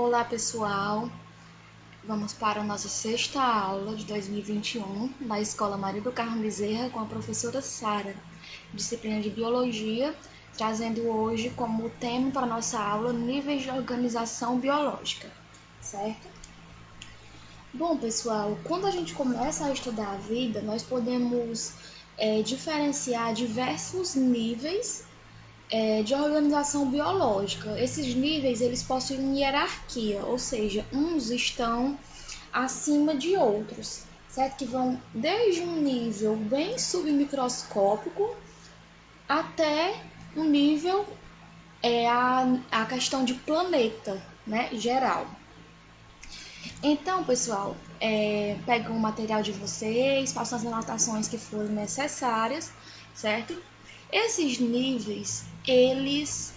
Olá pessoal, vamos para a nossa sexta aula de 2021 na Escola Maria do Carmo Bezerra com a professora Sara, disciplina de Biologia, trazendo hoje como tema para a nossa aula níveis de organização biológica, certo? Bom pessoal, quando a gente começa a estudar a vida, nós podemos diferenciar diversos níveis de organização biológica. Esses níveis eles possuem hierarquia, ou seja, uns estão acima de outros, certo? Que vão desde um nível bem submicroscópico até um nível a questão de planeta, né, geral. Então, pessoal, pegam o material de vocês, façam as anotações que forem necessárias, certo? Esses níveis, eles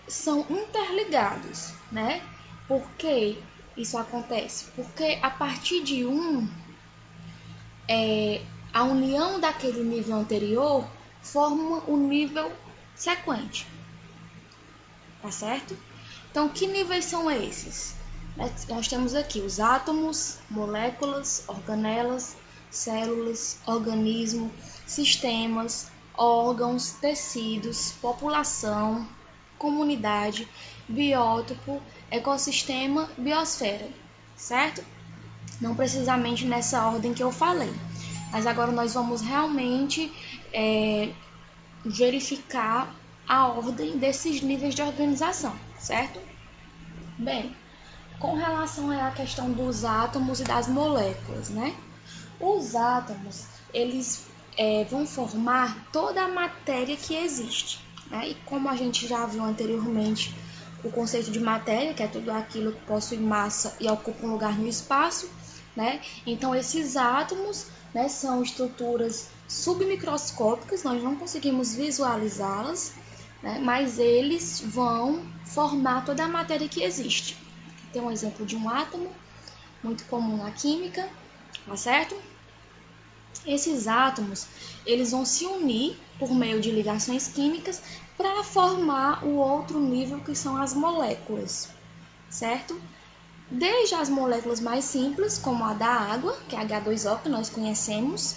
são interligados, né? Por que isso acontece? Porque a partir de a união daquele nível anterior forma o nível sequente, tá certo? Então, que níveis são esses? Nós temos aqui os átomos, moléculas, organelas, células, organismo, sistemas, órgãos, tecidos, população, comunidade, biótopo, ecossistema, biosfera, certo? Não precisamente nessa ordem que eu falei, mas agora nós vamos realmente verificar a ordem desses níveis de organização, certo? Bem, com relação à questão dos átomos e das moléculas, né? Os átomos, eles vão formar toda a matéria que existe, né? E como a gente já viu anteriormente, o conceito de matéria, que é tudo aquilo que possui massa e ocupa um lugar no espaço, né? Então, esses átomos, né, são estruturas submicroscópicas, nós não conseguimos visualizá-las, né? Mas eles vão formar toda a matéria que existe. Tem um exemplo de um átomo, muito comum na química, tá certo? Esses átomos, eles vão se unir por meio de ligações químicas para formar o outro nível, que são as moléculas, certo? Desde as moléculas mais simples, como a da água, que é H2O, que nós conhecemos,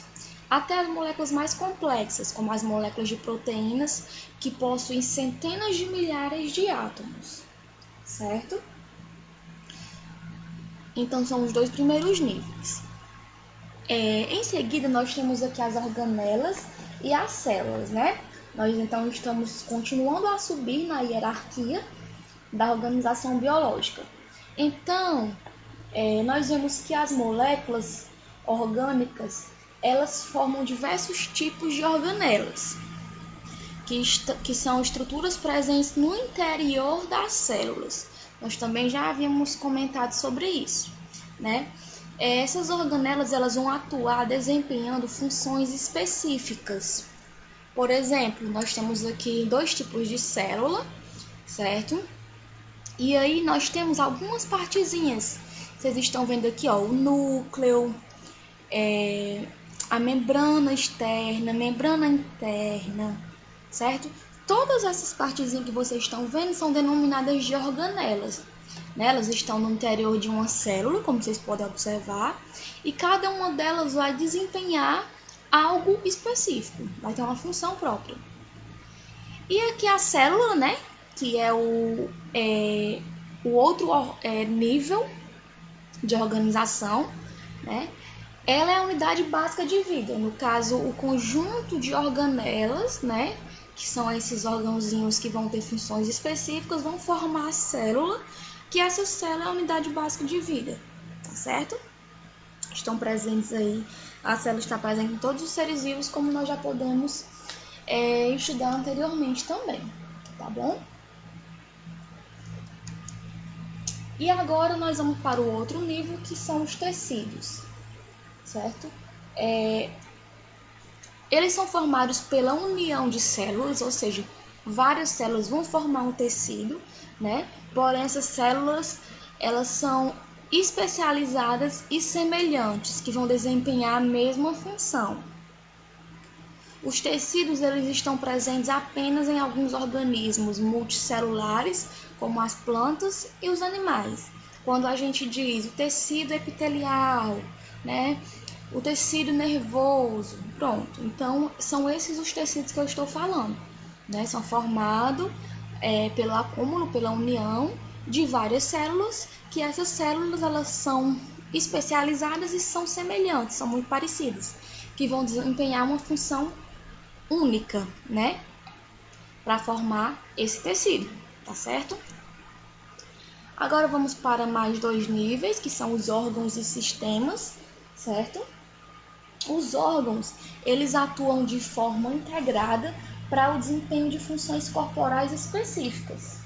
até as moléculas mais complexas, como as moléculas de proteínas, que possuem centenas de milhares de átomos, certo? Então, são os dois primeiros níveis. Em seguida, nós temos aqui as organelas e as células, né? Nós, então, estamos continuando a subir na hierarquia da organização biológica. Então, nós vemos que as moléculas orgânicas, elas formam diversos tipos de organelas, que são estruturas presentes no interior das células. Nós também já havíamos comentado sobre isso, né? Essas organelas, elas vão atuar desempenhando funções específicas. Por exemplo, nós temos aqui dois tipos de célula, certo? E aí nós temos algumas partezinhas. Vocês estão vendo aqui, ó, o núcleo, a membrana externa, membrana interna, certo? Todas essas partezinhas que vocês estão vendo são denominadas de organelas. Elas estão no interior de uma célula, como vocês podem observar, e cada uma delas vai desempenhar algo específico, vai ter uma função própria. E aqui a célula, né, que é o outro nível de organização, né, ela é a unidade básica de vida. No caso, o conjunto de organelas, né, que são esses órgãozinhos que vão ter funções específicas, vão formar a célula, que essa célula é a unidade básica de vida, tá certo? Estão presentes aí, a célula está presente em todos os seres vivos, como nós já podemos estudar anteriormente também, tá bom? E agora nós vamos para o outro nível, que são os tecidos, certo? Eles são formados pela união de células, ou seja, várias células vão formar um tecido, né? Porém, essas células, elas são especializadas e semelhantes, que vão desempenhar a mesma função. Os tecidos eles estão presentes apenas em alguns organismos multicelulares, como as plantas e os animais. Quando a gente diz o tecido epitelial, né, o tecido nervoso, pronto. Então, são esses os tecidos que eu estou falando, né? São formados pelo acúmulo, pela união de várias células, que essas células elas são especializadas e são semelhantes, são muito parecidas, que vão desempenhar uma função única, né, para formar esse tecido, tá certo? Agora vamos para mais dois níveis, que são os órgãos e sistemas, certo? Os órgãos, eles atuam de forma integrada para o desempenho de funções corporais específicas,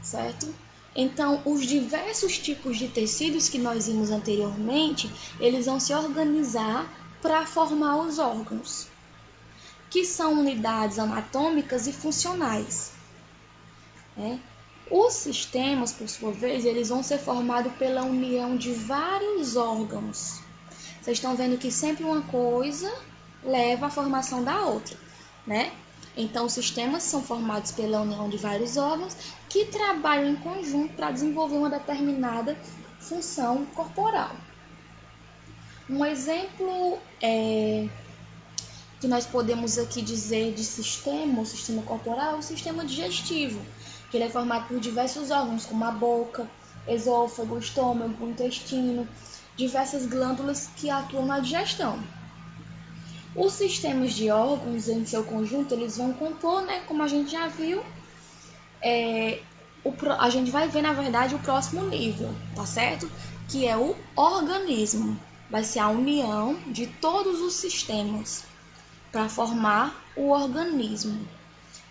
certo? Então, os diversos tipos de tecidos que nós vimos anteriormente, eles vão se organizar para formar os órgãos, que são unidades anatômicas e funcionais, né? Os sistemas, por sua vez, eles vão ser formados pela união de vários órgãos. Vocês estão vendo que sempre uma coisa leva à formação da outra, né? Então, os sistemas são formados pela união de vários órgãos que trabalham em conjunto para desenvolver uma determinada função corporal. Um exemplo que nós podemos aqui dizer de sistema, o sistema corporal, é o sistema digestivo, que ele é formado por diversos órgãos, como a boca, esôfago, estômago, intestino, diversas glândulas que atuam na digestão. Os sistemas de órgãos, em seu conjunto, eles vão compor, né, como a gente já viu, a gente vai ver, na verdade, o próximo nível, tá certo? Que é o organismo. Vai ser a união de todos os sistemas para formar o organismo,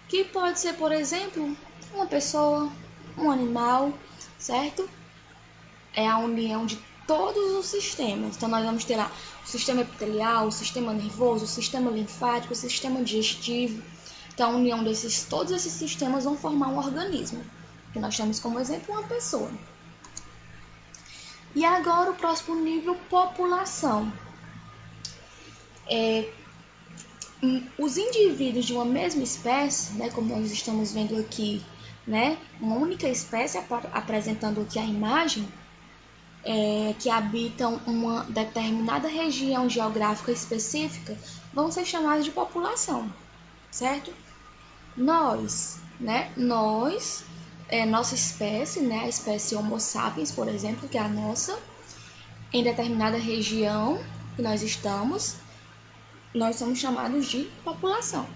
que pode ser, por exemplo, uma pessoa, um animal, certo? É a união de todos os sistemas. Então, nós vamos ter lá o sistema epitelial, o sistema nervoso, o sistema linfático, o sistema digestivo. Então, a união desses, todos esses sistemas vão formar um organismo, que nós temos como exemplo uma pessoa. E agora, o próximo nível, população. Os indivíduos de uma mesma espécie, né, como nós estamos vendo aqui, né, uma única espécie, apresentando aqui a imagem, que habitam uma determinada região geográfica específica, vão ser chamados de população, certo? Nossa espécie, né, a espécie Homo sapiens, por exemplo, que é a nossa, em determinada região que nós estamos, nós somos chamados de população.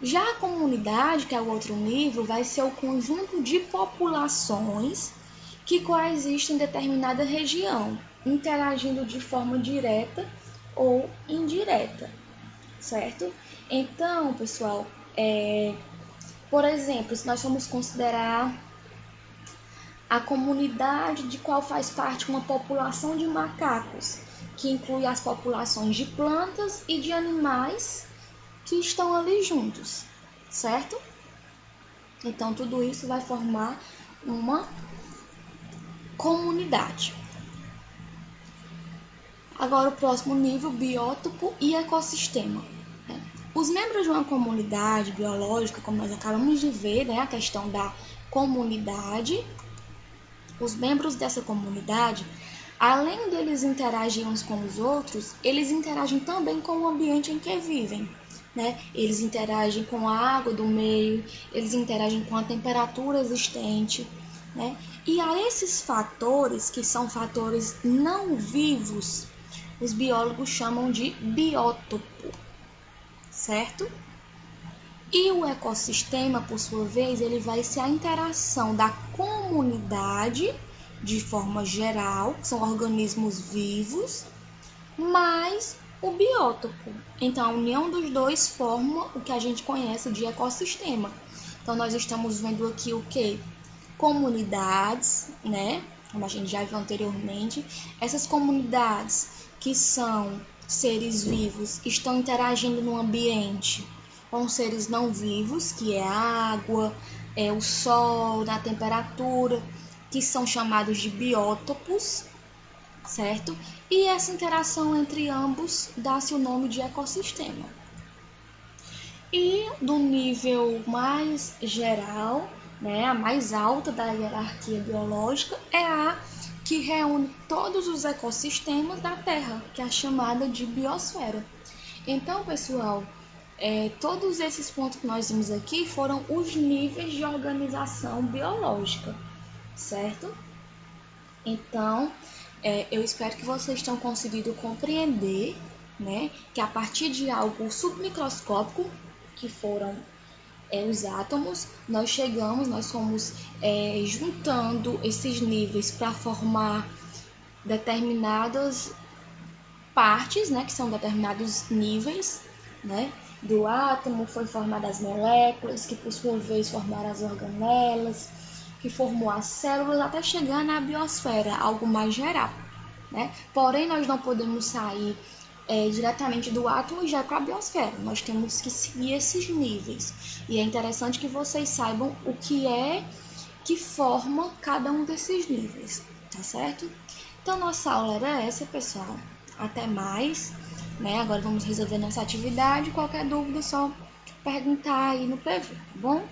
Já a comunidade, que é o outro nível, vai ser o conjunto de populações que coexistem em determinada região, interagindo de forma direta ou indireta, certo? Então, pessoal, por exemplo, se nós formos considerar a comunidade de qual faz parte uma população de macacos, que inclui as populações de plantas e de animais que estão ali juntos, certo? Então, tudo isso vai formar uma comunidade. Agora, o próximo nível, biótopo e ecossistema. Os membros de uma comunidade biológica, como nós acabamos de ver, né, a questão da comunidade, os membros dessa comunidade, além deles interagirem uns com os outros, eles interagem também com o ambiente em que vivem, né? Eles interagem com a água do meio, eles interagem com a temperatura existente, né? E a esses fatores, que são fatores não vivos, os biólogos chamam de biótopo, certo? E o ecossistema, por sua vez, ele vai ser a interação da comunidade, de forma geral, que são organismos vivos, mais o biótopo. Então, a união dos dois forma o que a gente conhece de ecossistema. Então, nós estamos vendo aqui o que? Comunidades, né? Como a gente já viu anteriormente. Essas comunidades, que são seres vivos, estão interagindo no ambiente com seres não vivos, que é a água, o sol, a temperatura, que são chamados de biótopos, certo? E essa interação entre ambos dá-se o nome de ecossistema. E do nível mais geral, né, a mais alta da hierarquia biológica é a que reúne todos os ecossistemas da Terra, que é a chamada de biosfera. Então, pessoal, todos esses pontos que nós vimos aqui foram os níveis de organização biológica, certo? Então, eu espero que vocês tenham conseguido compreender, né, que a partir de algo submicroscópico, que foram os átomos, nós fomos juntando esses níveis para formar determinadas partes, né, que são determinados níveis, né, do átomo, foi formada as moléculas, que por sua vez formaram as organelas, que formou as células, até chegar na biosfera, algo mais geral, né? Porém, nós não podemos sair diretamente do átomo e já para a biosfera. Nós temos que seguir esses níveis. E é interessante que vocês saibam o que é que forma cada um desses níveis, tá certo? Então, nossa aula era essa, pessoal. Até mais, né? Agora vamos resolver nossa atividade. Qualquer dúvida, é só perguntar aí no PV, tá bom?